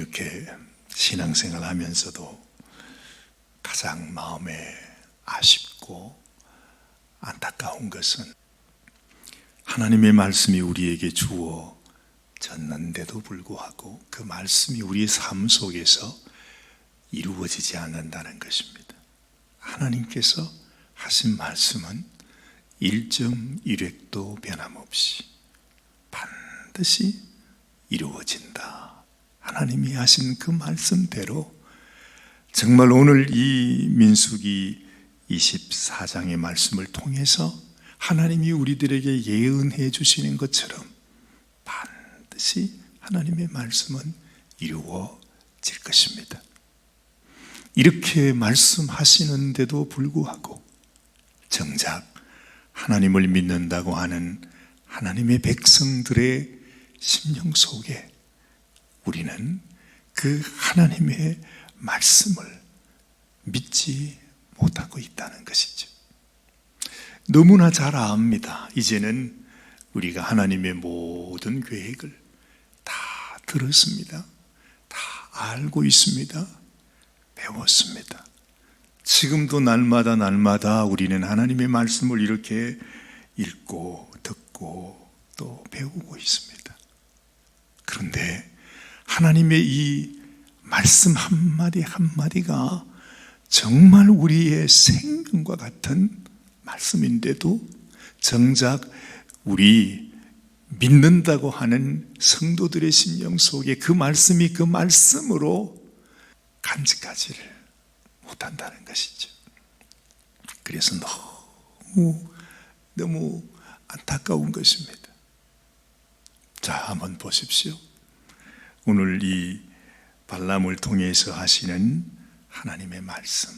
이렇게 신앙생활 하면서도 가장 마음에 아쉽고 안타까운 것은 하나님의 말씀이 우리에게 주어졌는데도 불구하고 그 말씀이 우리의 삶 속에서 이루어지지 않는다는 것입니다. 하나님께서 하신 말씀은 1.1획도 변함없이 반드시 이루어진다. 하나님이 하신 그 말씀대로 정말 오늘 이 민수기 24장의 말씀을 통해서 하나님이 우리들에게 예언해 주시는 것처럼 반드시 하나님의 말씀은 이루어질 것입니다. 이렇게 말씀하시는데도 불구하고 정작 하나님을 믿는다고 하는 하나님의 백성들의 심령 속에 우리는 그 하나님의 말씀을 믿지 못하고 있다는 것이죠. 너무나 잘 압니다. 이제는 우리가 하나님의 모든 계획을 다 들었습니다. 다 알고 있습니다. 배웠습니다. 지금도 날마다 우리는 하나님의 말씀을 이렇게 읽고 듣고 또 배우고 있습니다. 그런데 하나님의 이 말씀 한마디 한마디가 정말 우리의 생명과 같은 말씀인데도 정작 우리 믿는다고 하는 성도들의 심령 속에 그 말씀이 그 말씀으로 간직하지를 못한다는 것이죠. 그래서 너무 안타까운 것입니다. 자, 한번 보십시오. 오늘 이 발람을 통해서 하시는 하나님의 말씀.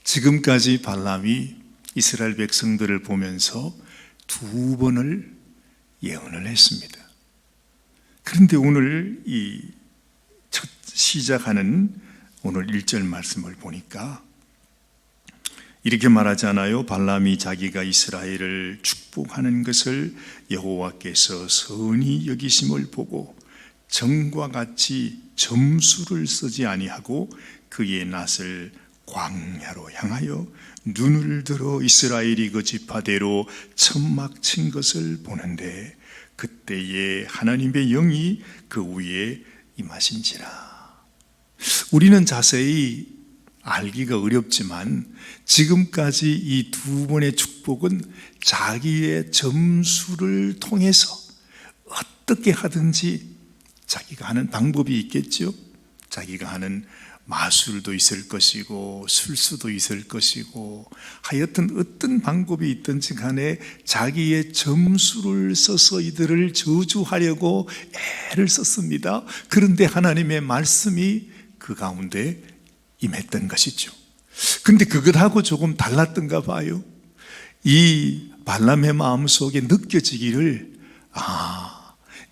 지금까지 발람이 이스라엘 백성들을 보면서 2번을 예언을 했습니다. 그런데 오늘 이 첫 시작하는 오늘 1절 말씀을 보니까 이렇게 말하잖아요. 발람이 자기가 이스라엘을 축복하는 것을 여호와께서 선히 여기심을 보고 정과 같이 점수를 쓰지 아니하고 그의 낯을 광야로 향하여 눈을 들어 이스라엘이 그 지파대로 천막 친 것을 보는데 그때에 하나님의 영이 그 위에 임하신지라. 우리는 자세히 알기가 어렵지만 지금까지 이 2번의 축복은 자기의 점수를 통해서 어떻게 하든지 자기가 하는 방법이 있겠죠. 자기가 하는 마술도 있을 것이고 술수도 있을 것이고 하여튼 어떤 방법이 있든지 간에 자기의 점수를 써서 이들을 저주하려고 애를 썼습니다. 그런데 하나님의 말씀이 그 가운데 임했던 것이죠. 근데 그것하고 조금 달랐던가 봐요. 이 발람의 마음속에 느껴지기를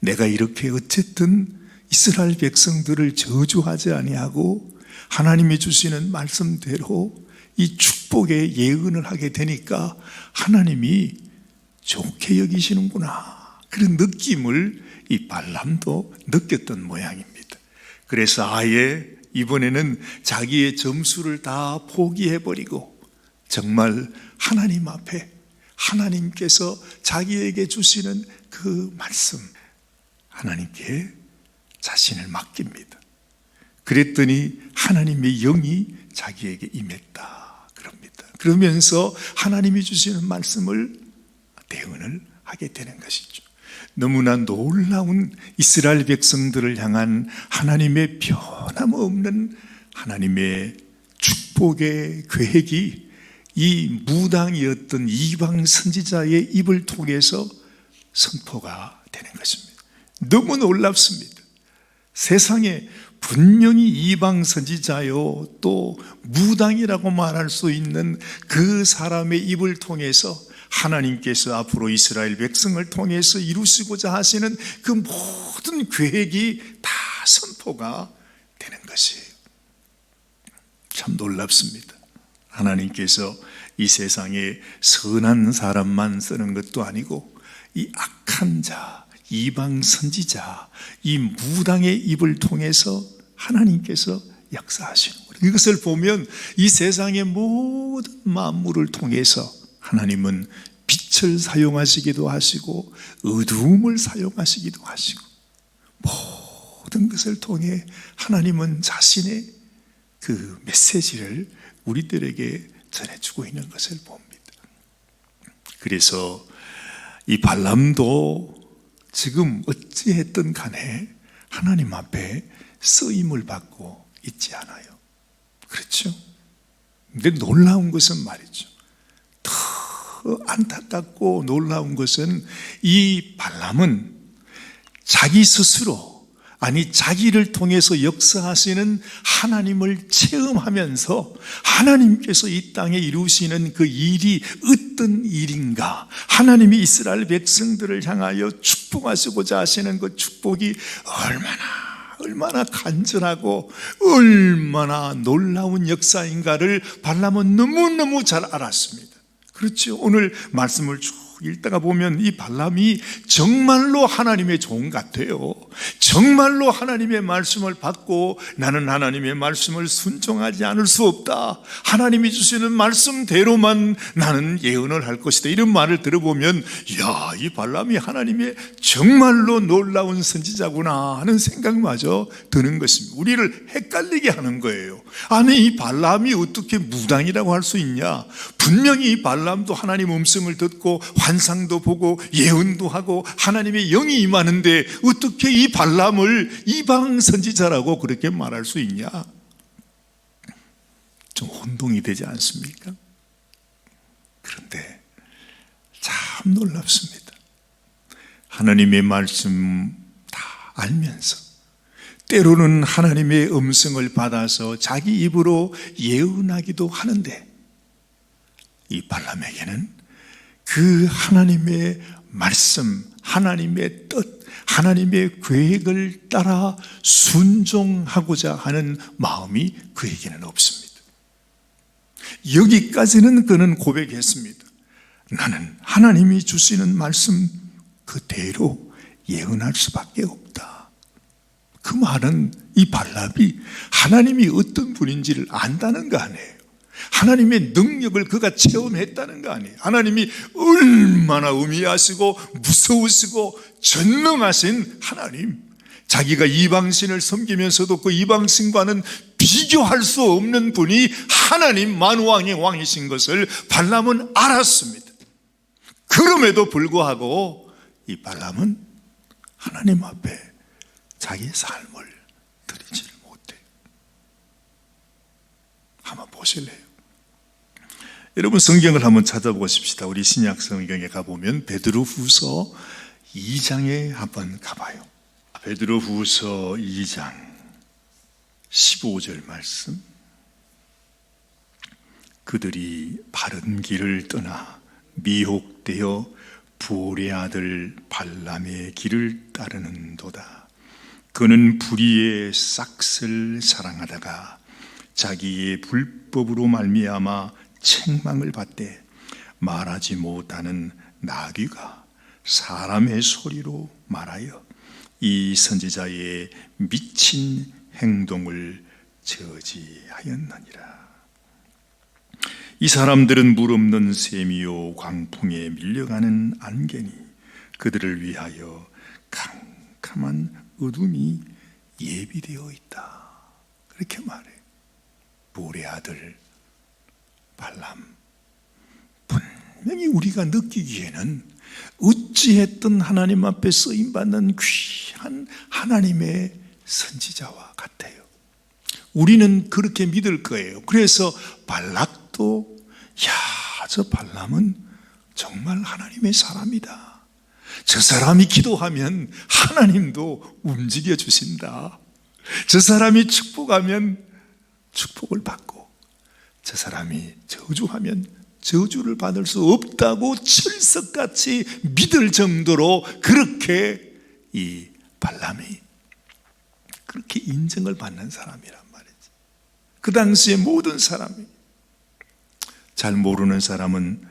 내가 이렇게 어쨌든 이스라엘 백성들을 저주하지 아니하고 하나님이 주시는 말씀대로 이 축복의 예언을 하게 되니까 하나님이 좋게 여기시는구나. 그런 느낌을 이 발람도 느꼈던 모양입니다. 그래서 아예 이번에는 자기의 점수를 다 포기해버리고 정말 하나님 앞에 하나님께서 자기에게 주시는 그 말씀 하나님께 자신을 맡깁니다. 그랬더니 하나님의 영이 자기에게 임했다 그럽니다. 그러면서 하나님이 주시는 말씀을 대언을 하게 되는 것이죠. 너무나 놀라운 이스라엘 백성들을 향한 하나님의 변함없는 하나님의 축복의 계획이 이 무당이었던 이방 선지자의 입을 통해서 선포가 되는 것입니다. 너무 놀랍습니다. 세상에 분명히 이방 선지자요 또 무당이라고 말할 수 있는 그 사람의 입을 통해서 하나님께서 앞으로 이스라엘 백성을 통해서 이루시고자 하시는 그 모든 계획이 다 선포가 되는 것이에요. 참 놀랍습니다. 하나님께서 이 세상에 선한 사람만 쓰는 것도 아니고 이 악한 자, 이방 선지자, 이 무당의 입을 통해서 하나님께서 역사하시는 거예요. 이것을 보면 이 세상의 모든 만물을 통해서 하나님은 빛을 사용하시기도 하시고 어두움을 사용하시기도 하시고 모든 것을 통해 하나님은 자신의 그 메시지를 우리들에게 전해주고 있는 것을 봅니다. 그래서 이 발람도 지금 어찌했든 간에 하나님 앞에 쓰임을 받고 있지 않아요. 그렇죠? 근데 놀라운 것은 말이죠, 더 안타깝고 놀라운 것은 이 발람은 자기 스스로, 아니 자기를 통해서 역사하시는 하나님을 체험하면서 하나님께서 이 땅에 이루시는 그 일이 어떤 일인가, 하나님이 이스라엘 백성들을 향하여 축복하시고자 하시는 그 축복이 얼마나 간절하고 얼마나 놀라운 역사인가를 발람은 너무너무 잘 알았습니다. 그렇죠? 오늘 말씀을 쭉 읽다가 보면 이 발람이 정말로 하나님의 종 같아요. 정말로 하나님의 말씀을 받고 나는 하나님의 말씀을 순종하지 않을 수 없다, 하나님이 주시는 말씀대로만 나는 예언을 할 것이다, 이런 말을 들어보면 야, 이 발람이 하나님의 정말로 놀라운 선지자구나 하는 생각마저 드는 것입니다. 우리를 헷갈리게 하는 거예요. 아니, 이 발람이 어떻게 무당이라고 할 수 있냐? 분명히 이 발람도 하나님 음성을 듣고 환상도 보고 예언도 하고 하나님의 영이 임하는데 어떻게 이 발람을 이방 선지자라고 그렇게 말할 수 있냐? 좀 혼동이 되지 않습니까? 그런데 참 놀랍습니다. 하나님의 말씀 다 알면서 때로는 하나님의 음성을 받아서 자기 입으로 예언하기도 하는데 이 발람에게는 그 하나님의 말씀, 하나님의 뜻, 하나님의 계획을 따라 순종하고자 하는 마음이 그에게는 없습니다. 여기까지는 그는 고백했습니다. 나는 하나님이 주시는 말씀 그대로 예언할 수밖에 없다. 그 말은 이 발람이 하나님이 어떤 분인지를 안다는 거 아니에요. 하나님의 능력을 그가 체험했다는 거 아니에요. 하나님이 얼마나 음미하시고 무서우시고 전능하신 하나님, 자기가 이방신을 섬기면서도 그 이방신과는 비교할 수 없는 분이 하나님 만왕의 왕이신 것을 발람은 알았습니다. 그럼에도 불구하고 이 발람은 하나님 앞에 자기의 삶을 드리지를 못해요. 한번 보실래요? 여러분, 성경을 한번 찾아보십시다. 우리 신약 성경에 가보면 베드로후서 2장에 한번 가봐요. 베드로후서 2장 15절 말씀. 그들이 바른 길을 떠나 미혹되어 부올의 아들 발람의 길을 따르는도다. 그는 불의의 싹을 사랑하다가 자기의 불법으로 말미암아 책망을 받되 말하지 못하는 나귀가 사람의 소리로 말하여 이 선지자의 미친 행동을 저지하였느니라. 이 사람들은 물 없는 샘이요 광풍에 밀려가는 안개니 그들을 위하여 캄캄한 어둠이 예비되어 있다. 그렇게 말해요. 부올의 아들 발람, 분명히 우리가 느끼기에는 어찌했든 하나님 앞에 쓰임받는 귀한 하나님의 선지자와 같아요. 우리는 그렇게 믿을 거예요. 그래서 발락도 저 발람은 정말 하나님의 사람이다. 저 사람이 기도하면 하나님도 움직여 주신다. 저 사람이 축복하면 축복을 받고 저 사람이 저주하면 저주를 받을 수 없다고 철석같이 믿을 정도로 그렇게 이 발람이 그렇게 인정을 받는 사람이란 말이지. 그 당시에 모든 사람이, 잘 모르는 사람은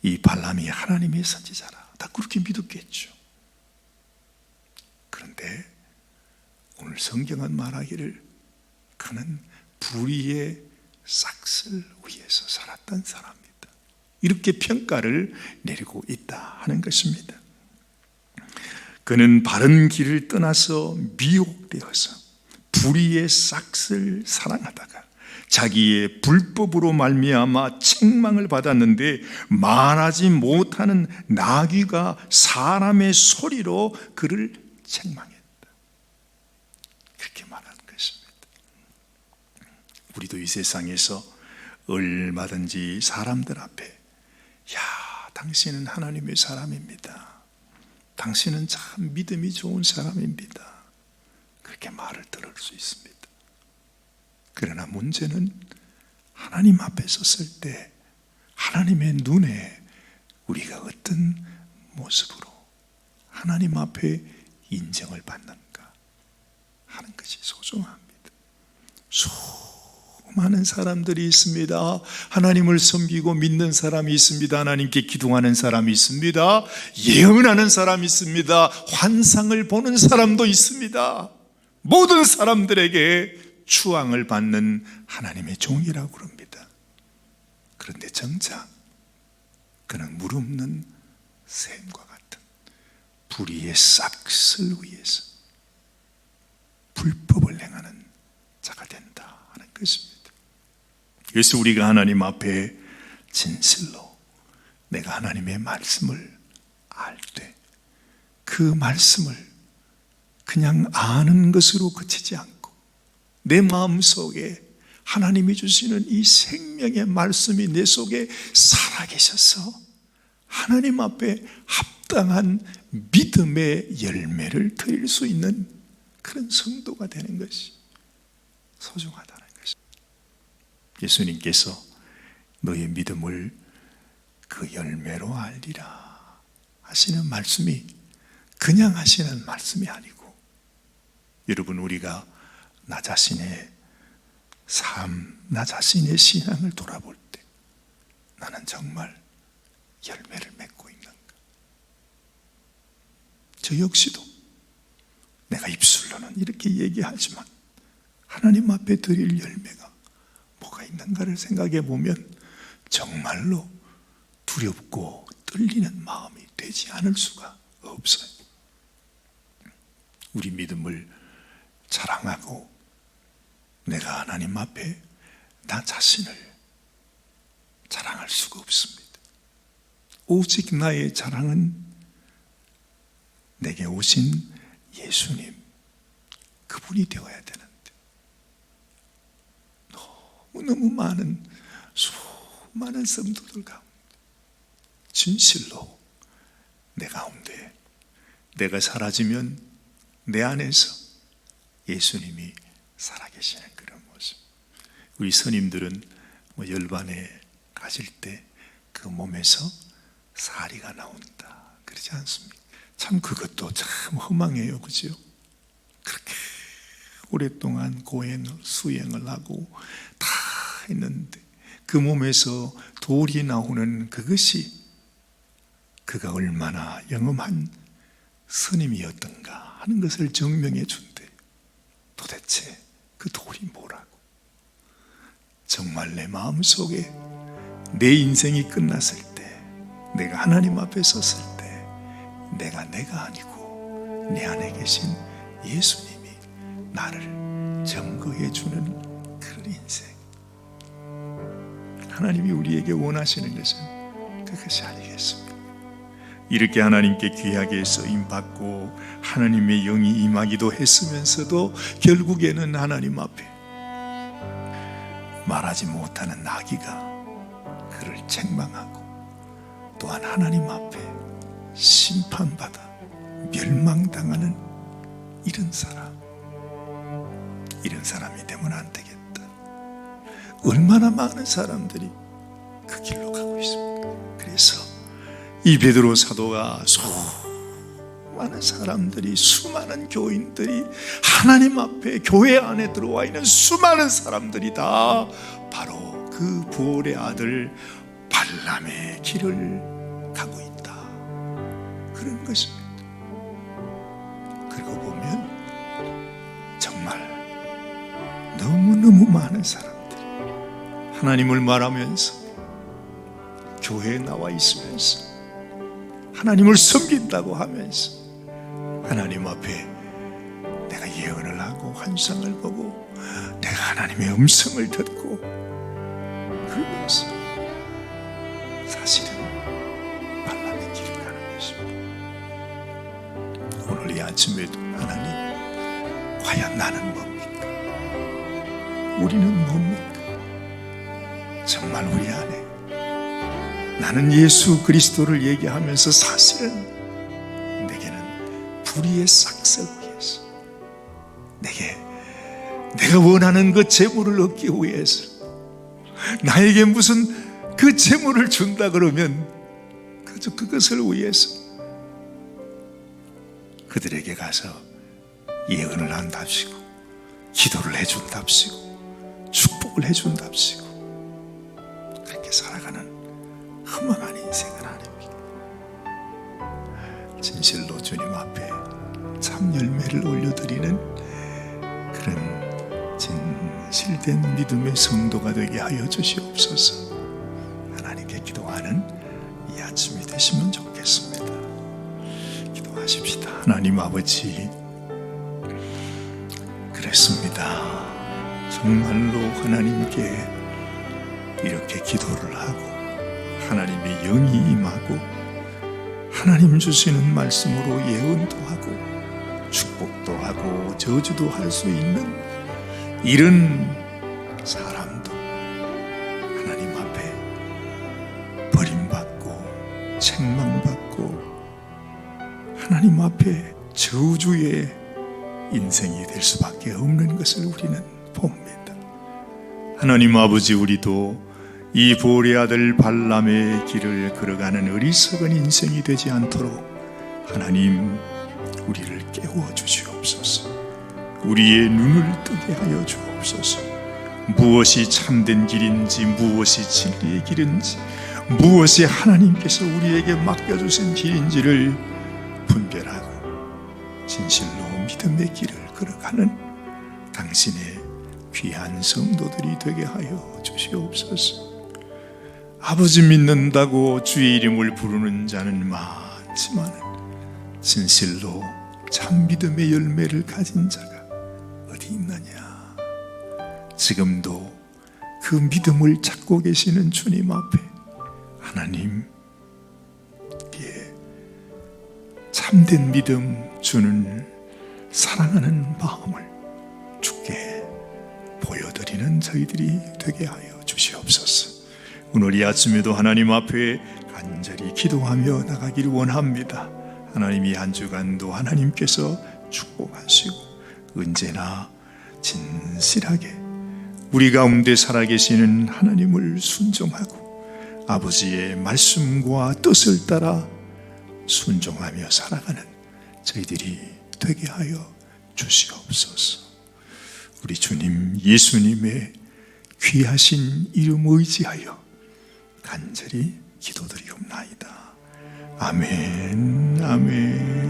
이 발람이 하나님의 선지자라 다 그렇게 믿었겠죠. 그런데 오늘 성경은 말하기를 그는 불의의 싹을 위해서 살았던 사람이다. 이렇게 평가를 내리고 있다 하는 것입니다. 그는 바른 길을 떠나서 미혹되어서 불의의 싹을 사랑하다가 자기의 불법으로 말미암아 책망을 받았는데 말하지 못하는 나귀가 사람의 소리로 그를 책망했다. 그렇게 말하는 것입니다. 우리도 이 세상에서 얼마든지 사람들 앞에 야, 당신은 하나님의 사람입니다. 당신은 참 믿음이 좋은 사람입니다. 그렇게 말을 들을 수 있습니다. 그러나 문제는 하나님 앞에 섰을 때 하나님의 눈에 우리가 어떤 모습으로 하나님 앞에 인정을 받는가 하는 것이 소중합니다. 수많은 사람들이 있습니다. 하나님을 섬기고 믿는 사람이 있습니다. 하나님께 기도하는 사람이 있습니다. 예언하는 사람이 있습니다. 환상을 보는 사람도 있습니다. 모든 사람들에게 추앙을 받는 하나님의 종이라고 그럽니다. 그런데 정작 그는 무릎는 샘과 같은 불의의 싹을 위해서 불법을 행하는 자가 된다 하는 것입니다. 그래서 우리가 하나님 앞에 진실로 내가 하나님의 말씀을 알 때 그 말씀을 그냥 아는 것으로 그치지 않고 내 마음속에 하나님이 주시는 이 생명의 말씀이 내 속에 살아계셔서 하나님 앞에 합당한 믿음의 열매를 드릴 수 있는 그런 성도가 되는 것이 소중하다는 것입니다. 예수님께서 너의 믿음을 그 열매로 알리라 하시는 말씀이 그냥 하시는 말씀이 아니고, 여러분, 우리가 나 자신의 삶, 나 자신의 신앙을 돌아볼 때 나는 정말 열매를 맺고 있는가? 저 역시도 내가 입술로는 이렇게 얘기하지만 하나님 앞에 드릴 열매가 뭐가 있는가를 생각해 보면 정말로 두렵고 떨리는 마음이 되지 않을 수가 없어요. 우리 믿음을 자랑하고 내가 하나님 앞에 나 자신을 자랑할 수가 없습니다. 오직 나의 자랑은 내게 오신 예수님, 그분이 되어야 되는데 너무너무 많은 수많은 성도들 가운데 진실로 내 가운데 내가 사라지면 내 안에서 예수님이 살아계시는 그런 모습. 우리 스님들은 열반에 가실 때 그 몸에서 사리가 나온다 그러지 않습니까? 참 그것도 참 허망해요, 그죠? 그렇게 오랫동안 고행을 수행을 하고 다 했는데 그 몸에서 돌이 나오는 그것이 그가 얼마나 영험한 스님이었던가 하는 것을 증명해 준대. 도대체 그 돌이 뭐라고? 정말 내 마음속에 내 인생이 끝났을 때, 내가 하나님 앞에 섰을 때 내가 아니고 내 안에 계신 예수님이 나를 증거해 주는 그런 인생. 하나님이 우리에게 원하시는 것은 그것이 아니겠습니까? 이렇게 하나님께 귀하게 쓰임받고 하나님의 영이 임하기도 했으면서도 결국에는 하나님 앞에 말하지 못하는 나귀가 그를 책망하고 또한 하나님 앞에 심판받아 멸망당하는 이런 사람이 되면 안 되겠다. 얼마나 많은 사람들이 그 길로 가고 있습니까? 그래서 이 베드로 사도가 수많은 사람들이, 수많은 교인들이, 하나님 앞에 교회 안에 들어와 있는 수많은 사람들이 다 바로 그 부활의 아들 발람의 길을 가고 있다, 그런 것입니다. 그리고 보면 정말 너무 많은 사람들이 하나님을 말하면서 교회에 나와 있으면서 하나님을 섬긴다고 하면서 하나님 앞에 내가 예언을 하고 환상을 보고 내가 하나님의 음성을 듣고 그러면서 사실은 발람의 길을 가는 것입니다. 오늘 이 아침에도 하나님, 과연 나는 뭡니까? 우리는 뭡니까? 정말 우리 안에 나는 예수 그리스도를 얘기하면서 사실은 내게는 불의의 싹을 위해서, 내가 원하는 그 재물을 얻기 위해서, 나에게 무슨 그 재물을 준다 그러면 그저 그것을 위해서 그들에게 가서 예언을 한답시고 기도를 해준답시고 축복을 해준답시고 그렇게 살아가는 허망한 인생은 아닙니까? 진실로 주님 앞에 참 열매를 올려드리는 그런 진실된 믿음의 성도가 되게 하여 주시옵소서. 하나님께 기도하는 이 아침이 되시면 좋겠습니다. 기도하십시다. 하나님 아버지, 그랬습니다. 정말로 하나님께 이렇게 기도를 하고 하나님의 영이 임하고 하나님 주시는 말씀으로 예언도 하고 축복도 하고 저주도 할 수 있는 이런 사람도 하나님 앞에 버림받고 책망받고 하나님 앞에 저주의 인생이 될 수밖에 없는 것을 우리는 봅니다. 하나님 아버지, 우리도 이 보울의 아들 발람의 길을 걸어가는 어리석은 인생이 되지 않도록 하나님 우리를 깨워 주시옵소서. 우리의 눈을 뜨게 하여 주옵소서. 무엇이 참된 길인지, 무엇이 진리의 길인지, 무엇이 하나님께서 우리에게 맡겨주신 길인지를 분별하고 진실로 믿음의 길을 걸어가는 당신의 귀한 성도들이 되게 하여 주시옵소서. 아버지 믿는다고 주의 이름을 부르는 자는 많지만 진실로 참 믿음의 열매를 가진 자가 어디 있느냐? 지금도 그 믿음을 찾고 계시는 주님 앞에 하나님, 참된 믿음 주는 사랑하는 마음을 주께 보여드리는 저희들이 되게 하여 주시옵소서. 오늘 이 아침에도 하나님 앞에 간절히 기도하며 나가기를 원합니다. 하나님, 이 한 주간도 하나님께서 축복하시고 언제나 진실하게 우리 가운데 살아계시는 하나님을 순종하고 아버지의 말씀과 뜻을 따라 순종하며 살아가는 저희들이 되게 하여 주시옵소서. 우리 주님 예수님의 귀하신 이름 의지하여 간절히 기도드리옵나이다. 아멘, 아멘.